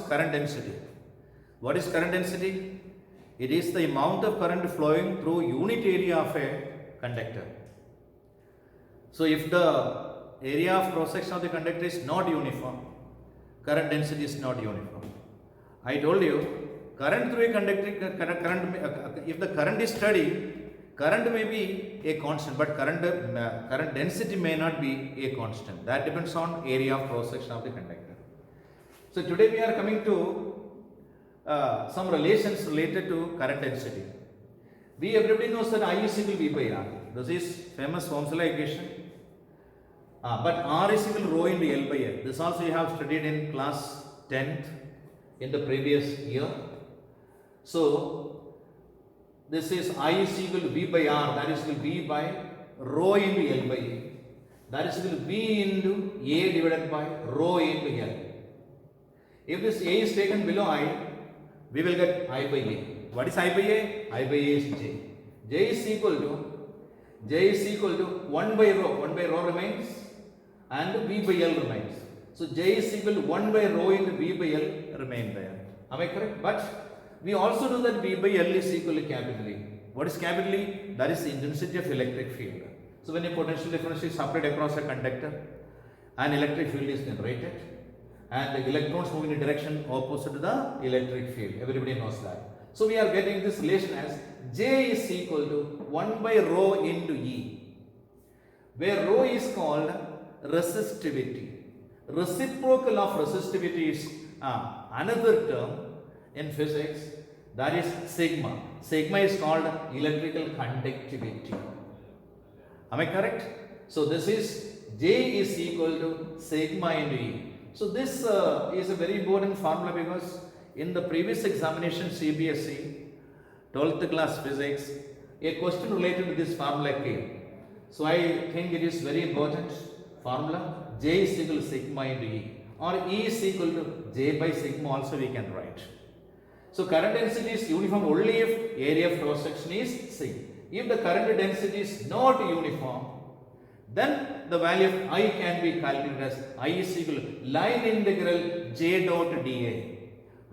current density? What is current density? It is the amount of current flowing through unit area of a conductor. So if the area of cross section of the conductor is not uniform, current density is not uniform. I told you, current through a conductor, if the current is steady, current may be a constant, but current density may not be a constant. That depends on area of cross section of the conductor. So today we are coming to some relations related to current density. Everybody knows that I is equal to V by R. This is famous Ohm's law equation. But R is equal to rho into L by L. This also you have studied in class 10th in the previous year. So this is I is equal to V by R, that is equal to V by rho into L by A. That is equal to V into A divided by rho into L. If this A is taken below I, we will get I by A. What is I by A? I by A is J. J is equal to 1 by rho. 1 by rho remains and V by L remains. So J is equal to 1 by rho into V by L remain there. Am I correct? But we also know that V by L is equal to capital E. What is capital E? That is the intensity of electric field. So when a potential difference is applied across a conductor, an electric field is generated and the electrons move in a direction opposite to the electric field. Everybody knows that. So we are getting this relation as J is equal to 1 by rho into E, where rho is called resistivity. Reciprocal of resistivity is another term in physics, that is sigma. Sigma is called electrical conductivity. Am I correct? So this is J is equal to sigma into E. So this is a very important formula because in the previous examination CBSE 12th class physics, a question related to this formula came. So I think it is very important formula. J is equal to sigma into E, or E is equal to J by sigma also we can write. So current density is uniform only if area of cross section is C. If the current density is not uniform, then the value of I can be calculated as I is equal to line integral J dot dA,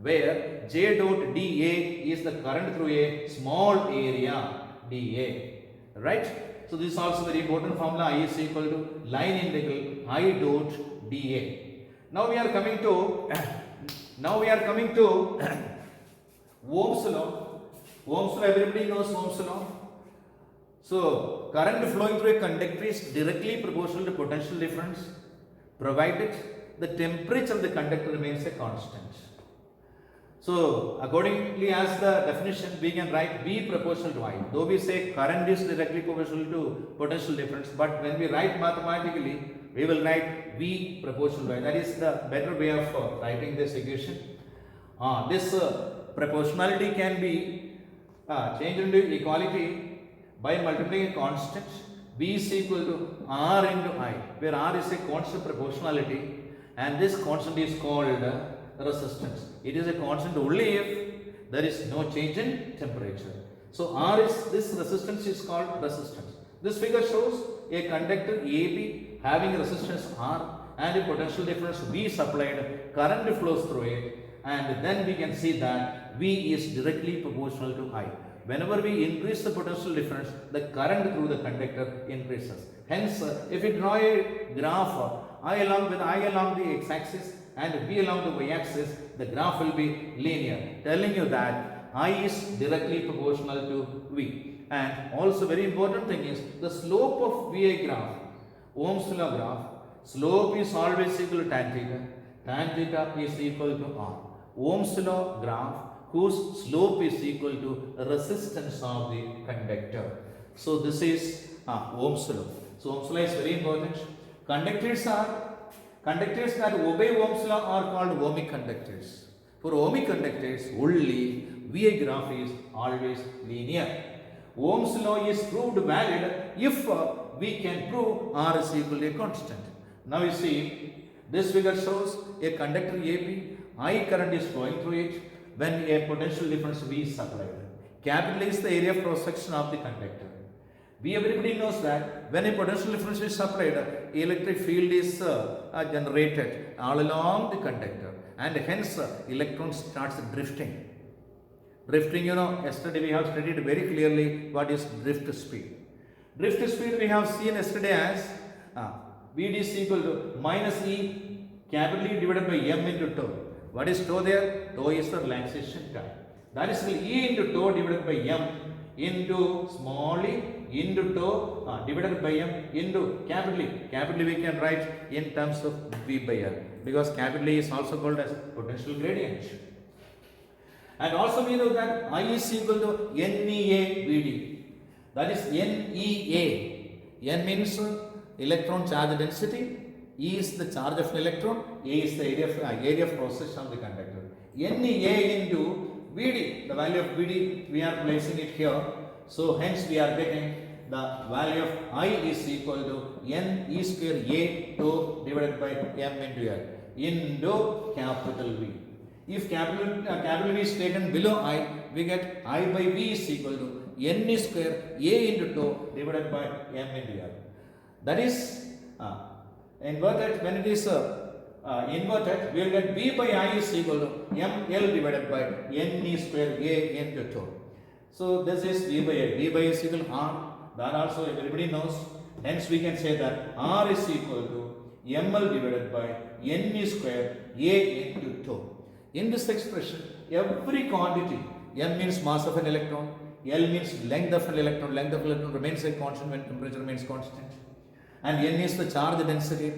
where J dot dA is the current through a small area dA, right? So this is also very important formula. I is equal to line integral I dot dA. Now we are coming to Ohm's law. Ohm's law, everybody knows Ohm's law. So current flowing through a conductor is directly proportional to potential difference, provided the temperature of the conductor remains a constant. So accordingly, as the definition, we can write V proportional to I. Though we say current is directly proportional to potential difference, but when we write mathematically, we will write V proportional to I. That is the better way of writing this equation. This proportionality can be changed into equality by multiplying a constant. V is equal to R into I, where R is a constant proportionality and this constant is called resistance. It is a constant only if there is no change in temperature. So this resistance is called resistance. This figure shows a conductor AB having a resistance R and a potential difference V supplied, current flows through it, and then we can see that V is directly proportional to I. Whenever we increase the potential difference, the current through the conductor increases. Hence, if we draw a graph, I along the x-axis and V along the y-axis, the graph will be linear, telling you that I is directly proportional to V. And also very important thing is the slope of VI graph, Ohm's law graph, slope is always equal to tan theta is equal to R. Ohm's law graph whose slope is equal to resistance of the conductor. So this is Ohm's law. So Ohm's law is very important. Conductors that obey Ohm's law are called ohmic conductors. For ohmic conductors only VI graph is always linear. Ohm's law is proved valid if we can prove R is equal to a constant. Now you see, this figure shows a conductor AB, I current is flowing through it when a potential difference V is supplied. Capital is the area of cross section of the conductor. Everybody knows that when a potential difference is supplied, electric field is generated all along the conductor. and hence electron starts drifting. Drifting, you know, yesterday we have studied very clearly what is drift speed. Drift speed we have seen yesterday as Vd is equal to minus E capital E divided by m into tau. What is tau there? Tau is the relaxation time. That is E into tau divided by m into small e into tau divided by m into capital E. Capital E we can write in terms of V by L, because capital E is also called as potential gradient. And also we know that I is equal to NEA Vd. That is NEA. N means electron charge density, E is the charge of an electron, A is the area of cross section of the conductor. NEA into Vd, the value of Vd we are placing it here. So hence we are getting the value of I is equal to N E square A tau divided by m into L into capital V. If capital V is taken below I, we get I by V is equal to N E square A into tau divided by m into L. That is inverted. When it is inverted, we will get V by I is equal to mL divided by N E square A into tau. So this is V by I. V by I is equal to R. That also everybody knows. Hence we can say that R is equal to mL divided by N E square A into tau. In this expression, every quantity, m means mass of an electron, L means length of an electron. Length of an electron remains a constant when temperature remains constant. And N is the charge density,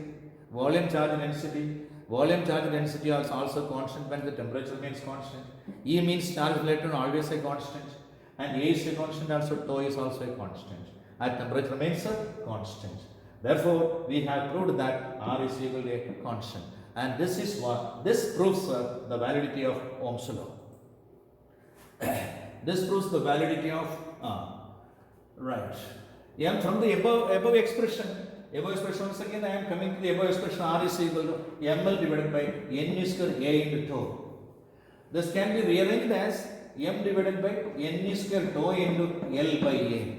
volume charge density. Volume charge density is also constant when the temperature remains constant. E means charge of electron, always a constant. And A is a constant, also tau is also a constant. At temperature remains a constant. Therefore, we have proved that R is equal to a constant. And this is what, this proves the validity of Ohm's law. This proves the validity of, right. M from the above expression once again I am coming to the above expression. R is equal to mL divided by N E square A into tau. This can be rearranged as m divided by N E square tau into L by A.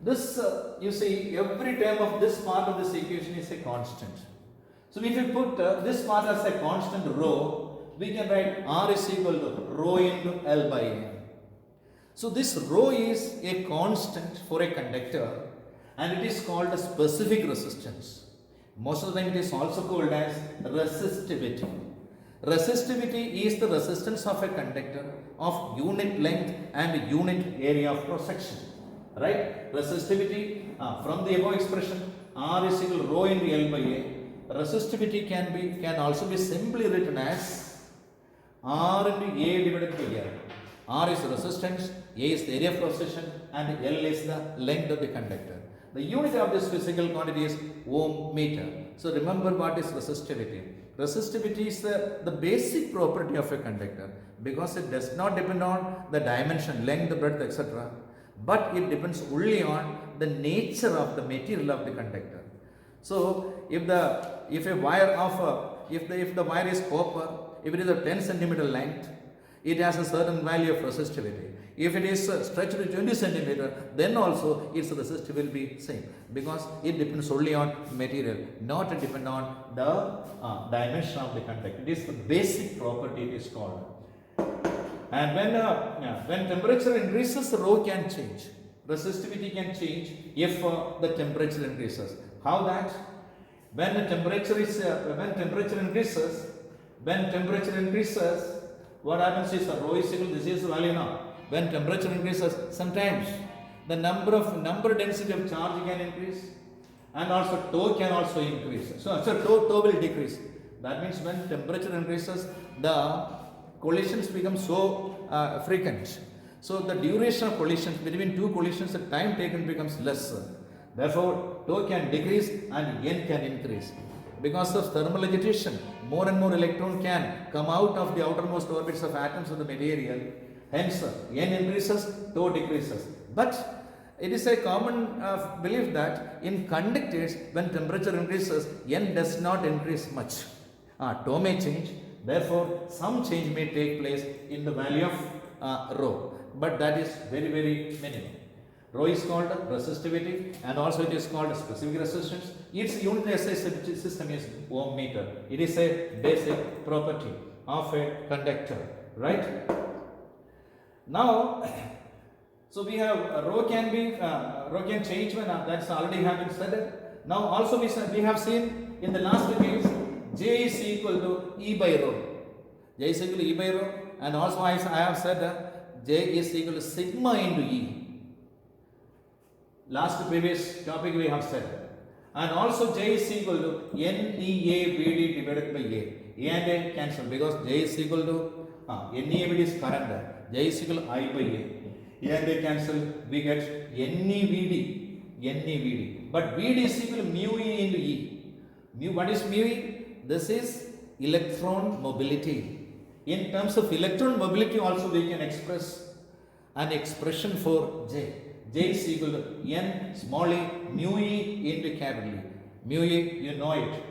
This you see, every term of this part of this equation is a constant. So if you put this part as a constant rho, we can write R is equal to rho into L by A. So this rho is a constant for a conductor, and it is called a specific resistance. Most of the time it is also called as resistivity. Resistivity is the resistance of a conductor of unit length and unit area of cross section. Right? Resistivity from the above expression, R is equal to rho into L by A. Resistivity can also be simply written as R into A divided by L. R is resistance, A is the area of cross section, and L is the length of the conductor. The unit of this physical quantity is ohm meter. So remember what is resistivity. Resistivity is the basic property of a conductor, because it does not depend on the dimension, length, breadth, etc. But it depends only on the nature of the material of the conductor. So if the wire is copper, if it is a 10 centimeter length, it has a certain value of resistivity. If it is stretched to 20 centimeter, then also its resistivity will be same, because it depends only on material, not depend on the dimension of the conductor. It is the basic property it is called. And when temperature increases, rho can change. Resistivity can change if the temperature increases. How that? When temperature increases, what happens is rho is equal, this is the value now. When temperature increases, sometimes the number density of charge can increase, and also tau can also increase. So tau will decrease. That means when temperature increases, the collisions become so frequent. So the duration of collisions, between two collisions, the time taken becomes less. Therefore, tau can decrease and n can increase. Because of thermal agitation, more and more electron can come out of the outermost orbits of atoms of the material. Hence, n increases, tau decreases. But it is a common belief that in conductors, when temperature increases, n does not increase much. Tau may change. Therefore, some change may take place in the value of rho. But that is very, very minimum. Rho is called resistivity, and also it is called specific resistance. Its unit SI system is ohm meter. It is a basic property. of a conductor, right? Now, so we have rho can change when that's already have been said. Now also we have seen in the last case J is equal to E by rho. J is equal to E by rho, and also I have said J is equal to sigma into E. Last previous topic we have said. And also J is equal to NEABD divided by A. A and A cancel because J is equal to NEABD is current. J is equal to I by A. A and A cancel, we get NEVD. But VD is equal to mu E into E. What is mu E? This is electron mobility. In terms of electron mobility also we can express an expression for J. J is equal to N small e mu E into capital E. Mu E, you know it.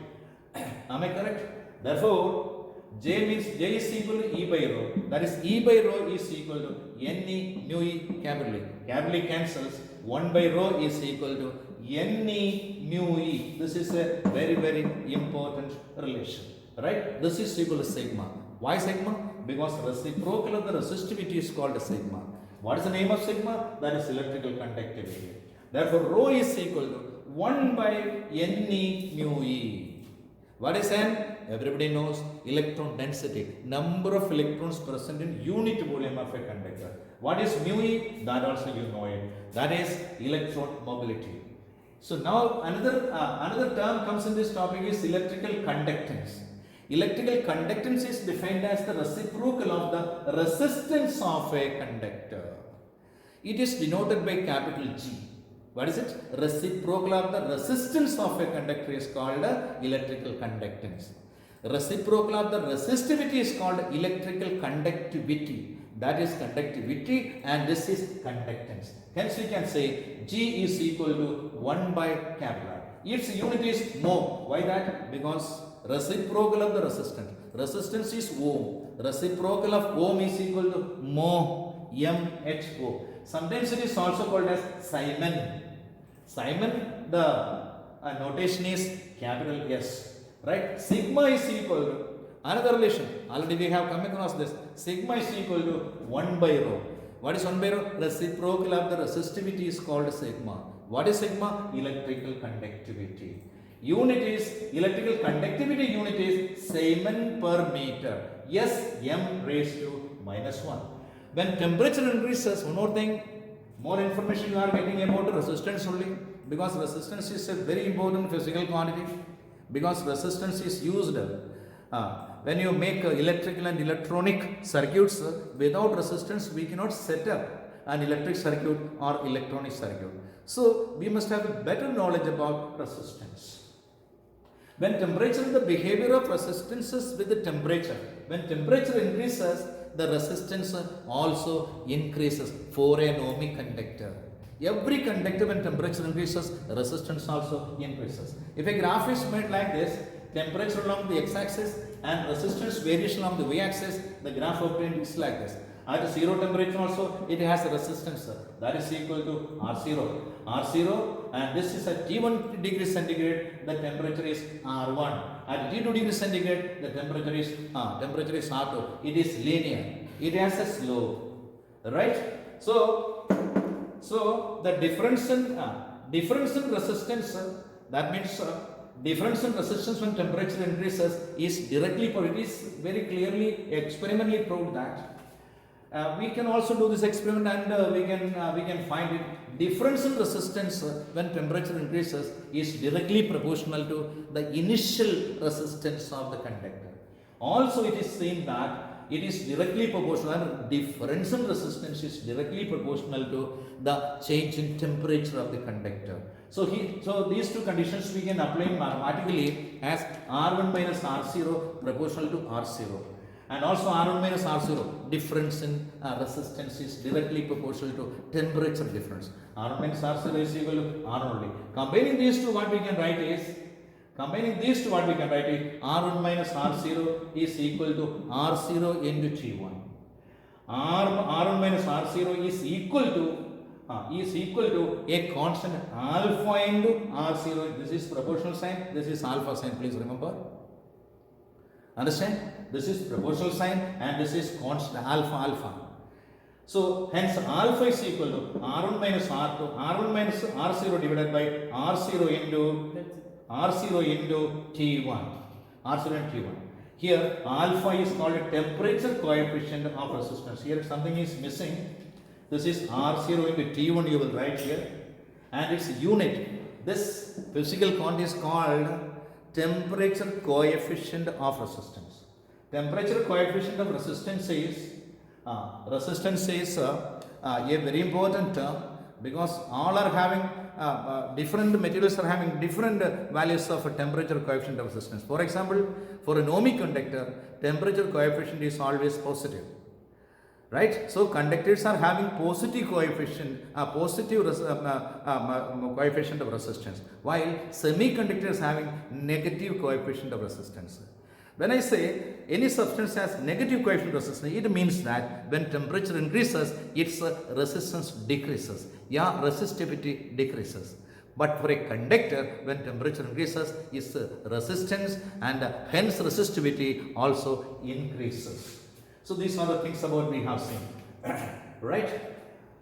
Am I correct? Therefore, J means J is equal to E by rho. That is E by rho is equal to NE mu E capital E. Capital E cancels. 1 by rho is equal to NE mu E. This is a very, very important relation. Right? This is equal to sigma. Why sigma? Because reciprocal of the resistivity is called sigma. What is the name of sigma? That is electrical conductivity. Therefore, rho is equal to 1 by NE mu E. What is N? Everybody knows electron density. Number of electrons present in unit volume of a conductor. What is mu E? That also you know it. That is electron mobility. So now another term comes in this topic is electrical conductance. Electrical conductance is defined as the reciprocal of the resistance of a conductor. It is denoted by capital G. What is it? Reciprocal of the resistance of a conductor is called electrical conductance. Reciprocal of the resistivity is called electrical conductivity. That is conductivity and this is conductance. Hence we can say G is equal to 1 by capital R. Its unit is mho. Why that? Because reciprocal of the resistance. Resistance is ohm. Reciprocal of ohm is equal to mho. MHO. Sometimes it is also called as Simon. Simon, the notation is capital S. Right? Sigma is equal to another relation. Already we have come across this. Sigma is equal to 1 by rho. What is 1 by rho? Reciprocal of the resistivity is called sigma. What is sigma? Electrical conductivity. Unit is electrical conductivity unit is Siemens per meter. Yes, m raised to -1. When temperature increases, one more thing, more information you are getting about resistance only, because resistance is a very important physical quantity. Because resistance is used when you make electrical and electronic circuits. Without resistance, we cannot set up an electric circuit or electronic circuit. So we must have a better knowledge about resistance. When temperature, the behavior of resistances with the temperature. When temperature increases, the resistance also increases for an ohmic conductor. Every conductor, when temperature increases, resistance also increases. If a graph is made like this, temperature along the x-axis and resistance variation along the y-axis, the graph obtained is like this. At 0 temperature also, it has a resistance that is equal to R0. R0, and this is at T1 degree centigrade, the temperature is R1. At T2 degree centigrade, the temperature is R2. It is linear. It has a slope, right? So the difference in resistance, that means difference in resistance when temperature increases is directly, it is very clearly experimentally proved that. We can also do this experiment and we can find it. Difference in resistance when temperature increases is directly proportional to the initial resistance of the conductor. Also, it is seen that it is directly proportional. Difference in resistance is directly proportional to the change in temperature of the conductor. So these two conditions we can apply mathematically as R1 minus R0 proportional to R0. And also R1 minus R0, difference in resistance is directly proportional to temperature difference. R1 minus R0 is equal to R only. Combining these two, what we can write is R1 minus R0 is equal to R0 into T1. R1 minus R0 is equal to a constant alpha into R0. This is proportional sign, this is alpha sign, please remember. Understand? This is proportional sign and this is constant alpha. So hence alpha is equal to R1 minus R2, R1 minus R0 divided by R0 into T1. R0 and T1. Here alpha is called a temperature coefficient of resistance. Here something is missing. This is R0 into T1 you will write here. And its unit. This physical quantity is called temperature coefficient of resistance. Temperature coefficient of resistance is a very important term because all are having different materials are having different values of temperature coefficient of resistance. For example, for an ohmic conductor, temperature coefficient is always positive. Right? So conductors are having positive coefficient, coefficient of resistance, while semiconductors having negative coefficient of resistance. When I say any substance has negative coefficient of resistance, it means that when temperature increases, its resistance decreases. Yeah, resistivity decreases. But for a conductor, when temperature increases, its resistance and hence resistivity also increases. So these are the things about we have seen, right?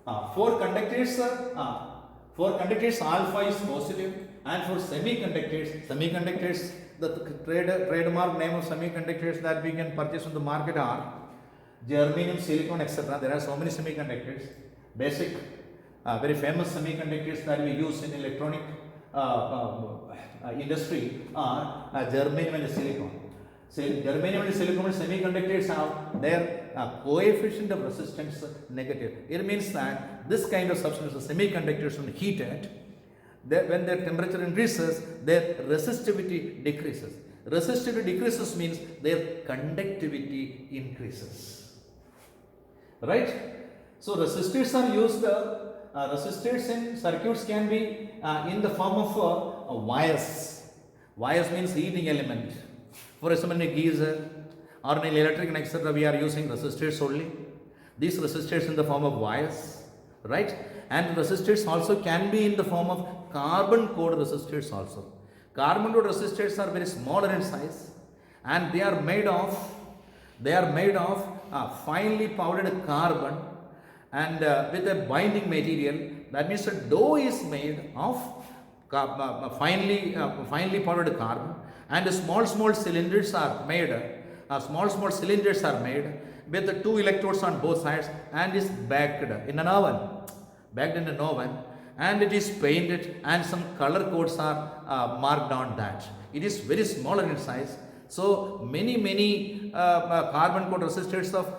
For conductors, alpha is positive, and for semiconductors, the trademark name of semiconductors that we can purchase on the market are germanium, silicon, etc. There are so many semiconductors. Basic, very famous semiconductors that we use in electronic industry are germanium and silicon. Germanium and silicon semiconductors have their coefficient of resistance negative. It means that this kind of substances, semiconductors, when heated, when their temperature increases, their resistivity decreases. Resistivity decreases means their conductivity increases. Right? So resistors are used. Resistors in circuits can be in the form of wires. Wires means heating element. For example, in a geyser or in electric and etc., we are using resistors only. These resistors in the form of wires, right? And resistors also can be in the form of carbon core resistors also. Carbon core resistors are very smaller in size, and they are made of finely powdered carbon and with a binding material. That means a dough is made of finely powdered carbon, and small cylinders are made. Small cylinders are made with the 2 electrodes on both sides, and is baked in an oven. And it is painted, and some color codes are marked on that. It is very smaller in size. So many carbon core resistors of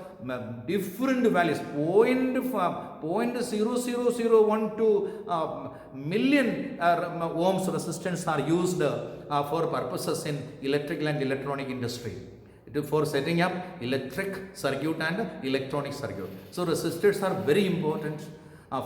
different values, 0.00012 million ohms resistance are used for purposes in electrical and electronic industry, for setting up electric circuit and electronic circuit. So resistors are very important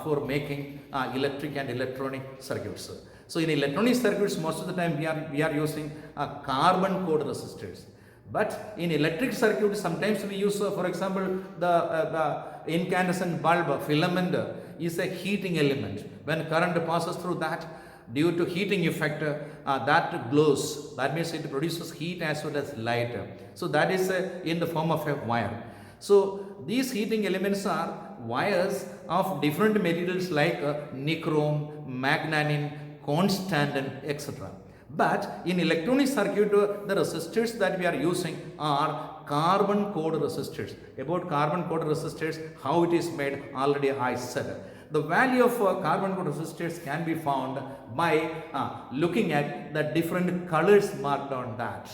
for making electric and electronic circuits. So in electronic circuits, most of the time we are using carbon core resistors. But in electric circuit, sometimes we use, for example, the incandescent bulb filament is a heating element. When current passes through that, due to heating effect, that glows. That means it produces heat as well as light. So that is in the form of a wire. So these heating elements are wires of different materials like nichrome, magnanin, constantan, etc. But in electronic circuit, the resistors that we are using are carbon core resistors. About carbon core resistors, how it is made, already I said. The value of carbon core resistors can be found by looking at the different colors marked on that.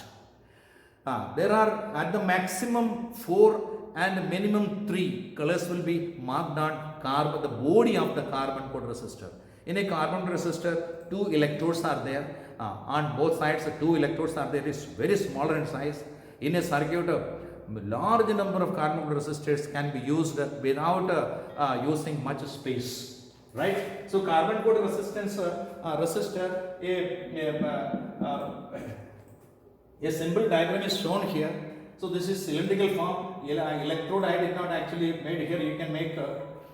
There are at the maximum 4 and minimum 3 colors will be marked on the body of the carbon core resistor. In a carbon resistor, 2 electrodes are there. On both sides, 2 electrodes are there. It is very smaller in size. In a circuit, a large number of carbon core resistors can be used without using much space. Right? So carbon core resistance resistor, a symbol diagram is shown here. So this is cylindrical form. Electrode I did not actually made here. You can make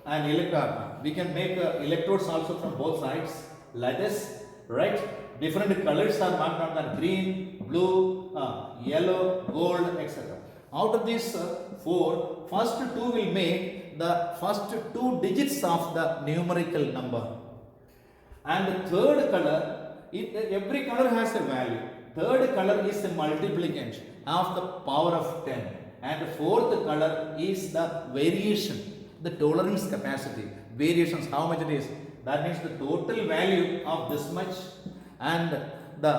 an electrode. We can make electrodes also from both sides like this, right? Different colors are marked on the green, blue, yellow, gold, etc. Out of these four, first two will make the first two digits of the numerical number. And the third color, every color has a value. Third color is a multiplicand of the power of 10. And the fourth color is the variation, the tolerance capacity. Variations, how much it is. That means the total value of this much, and the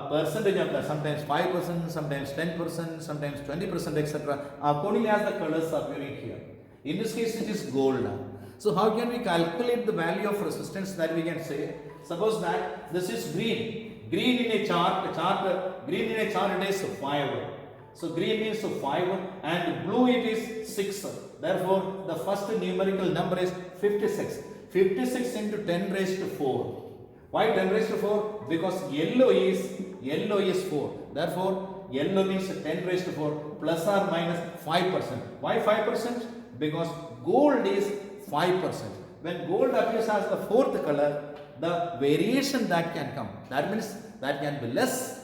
percentage of that, sometimes 5%, sometimes 10%, sometimes 20%, etc. accordingly as the colors are appearing here. In this case it is gold. So how can we calculate the value of resistance that we can say? Suppose that this is green. Green in a chart green in a chart it is 5. So green means 5 and blue it is 6. Therefore the first numerical number is 56. 56 into 10 raised to 4. Why 10 raised to 4? Because yellow is 4. Therefore yellow means 10 raised to 4 plus or minus 5%. Why 5%? Because gold is 5%. When gold appears as the fourth color, the variation that can come, that means that can be less.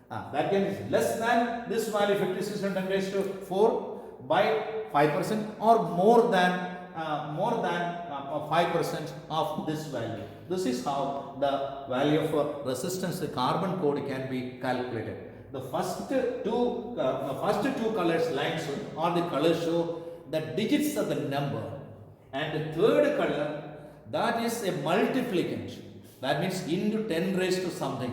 That can be less than this value 56 and 10 raised to 4 by 5% or more than 5% of this value. This is how the value of resistance, the carbon code, can be calculated. The first two colors lines or the colors show the digits of the number, and the third color, that is a multiplicand. That means into 10 raised to something.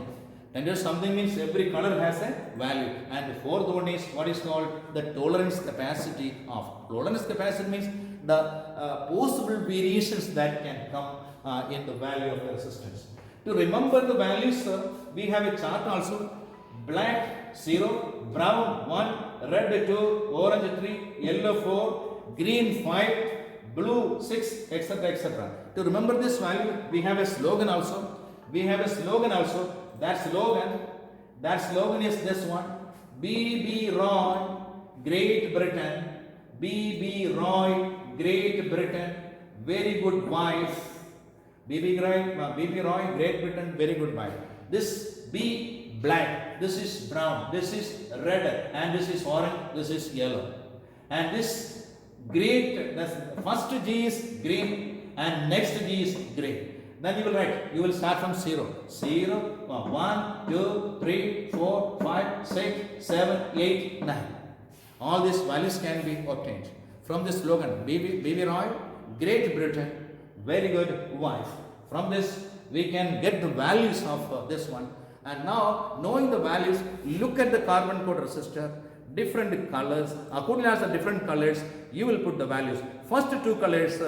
10 raised to something means every color has a value. And the fourth one is what is called the tolerance capacity of. Tolerance capacity means the possible variations that can come in the value of the resistance. To remember the values, we have a chart also. Black 0, brown 1, red 2, orange 3, yellow 4, green 5, blue 6, etc. etc. To remember this value, we have a slogan also. That slogan is this one. B.B. Roy, Great Britain. B.B. Roy, Great Britain, very good wife. B.B. Roy, Great Britain, very good wife. This B, black, this is brown, this is red, and this is orange, this is yellow. And this great, the first G is green and next G is grey. Then you will write, you will start from 0. 0, 1, 2, 3, 4, 5, 6, 7, 8, 9. All these values can be obtained from this slogan, B.B. Roy, Great Britain, very good wife. From this, we can get the values of this one. And now, knowing the values, look at the carbon code resistor, different colors. According to the different colors, you will put the values. First two colors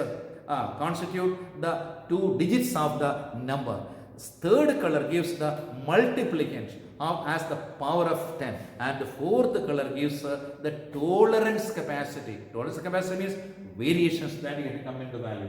constitute the two digits of the number. Third color gives the multiplicand as the power of 10, and the fourth color gives the tolerance capacity. Tolerance capacity means variations that can come into value.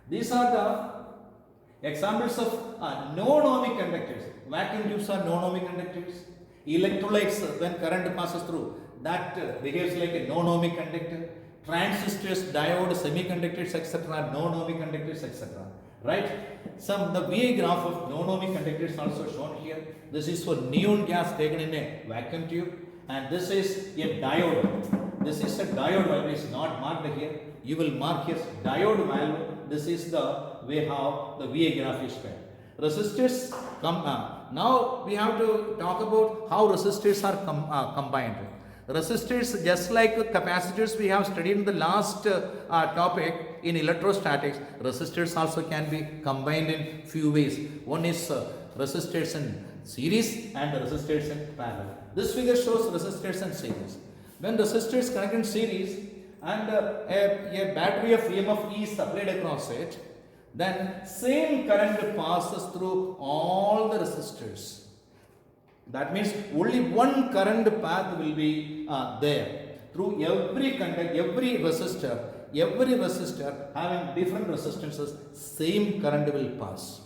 These are the examples of no-ohmic conductors. Vacuum tubes are no-ohmic conductors. Electrolytes, when current passes through, that behaves like a no-ohmic conductor. Transistors, diodes, semiconductors, etc. are no-ohmic conductors, etc. Right? The VA graph of non-ohmic conductors also shown here. This is for neon gas taken in a vacuum tube, and this is a diode. This is a diode valve. It is not marked here. You will mark here diode valve. This is the way how the VA graph is spelled. Resistors come. Now we have to talk about how resistors are combined. Resistors, just like capacitors we have studied in the last topic in electrostatics, resistors also can be combined in few ways. One is resistors in series and resistors in parallel. This figure shows resistors in series. When resistors connect in series and a battery of EMF E is applied across it, then same current passes through all the resistors. That means only one current path will be there through every resistor having different resistances, same current will pass,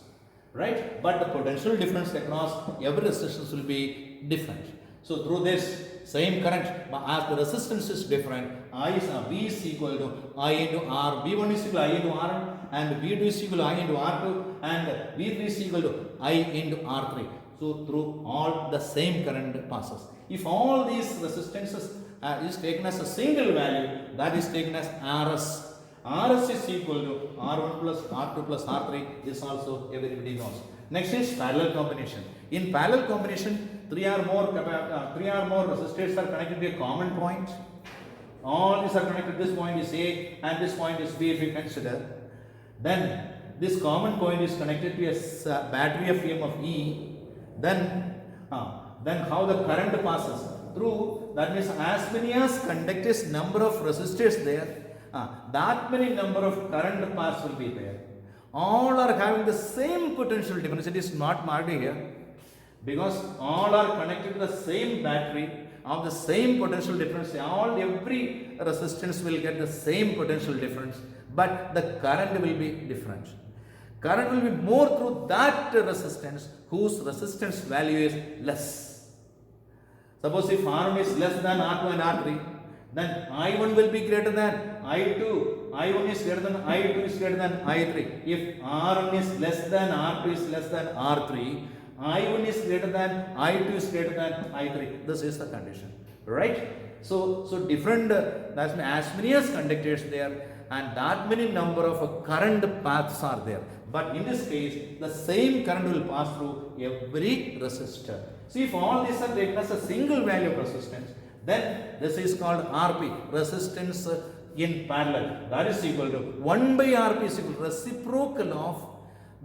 right? But the potential difference across every resistance will be different. So through this same current, as the resistance is different, V is equal to I into R, V1 is equal to I into R1, and V2 is equal to I into R2, and V3 is equal to I into R3. So through all the same current passes. If all these resistances is taken as a single value, that is taken as RS. RS is equal to R1 plus R2 plus R3. This also everybody knows. Next is parallel combination. In parallel combination, three or more resistors are connected to a common point. All these are connected. This point is A and this point is B if we consider. Then this common point is connected to a battery of EMF E. Then how the current passes through, that means as many as conductors number of resistors there, that many number of current paths will be there. All are having the same potential difference. It is not marked here because all are connected to the same battery of the same potential difference. Every resistance will get the same potential difference, but the current will be different. Current will be more through that resistance whose resistance value is less. Suppose if R1 is less than R2 and R3, then I1 will be greater than I2. I1 is greater than I2 is greater than I3. If R1 is less than R2 is less than R3, I1 is greater than I2 is greater than I3. This is the condition, right? So different, that's as many as conductors there and that many number of current paths are there. But in this case, the same current will pass through every resistor. See, if all these are taken as a single value of resistance, then this is called RP, resistance in parallel. That is equal to 1 by RP is equal to reciprocal of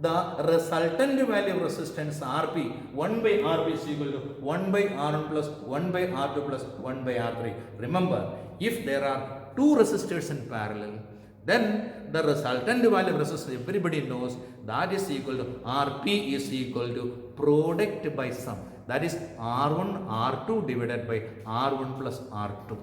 the resultant value of resistance RP. 1 by RP is equal to 1 by R1 plus 1 by R2 plus 1 by R3. Remember, if there are two resistors in parallel, then the resultant value of resistance everybody knows that is equal to RP is equal to product by sum. That is R1 R2 divided by R1 plus R2.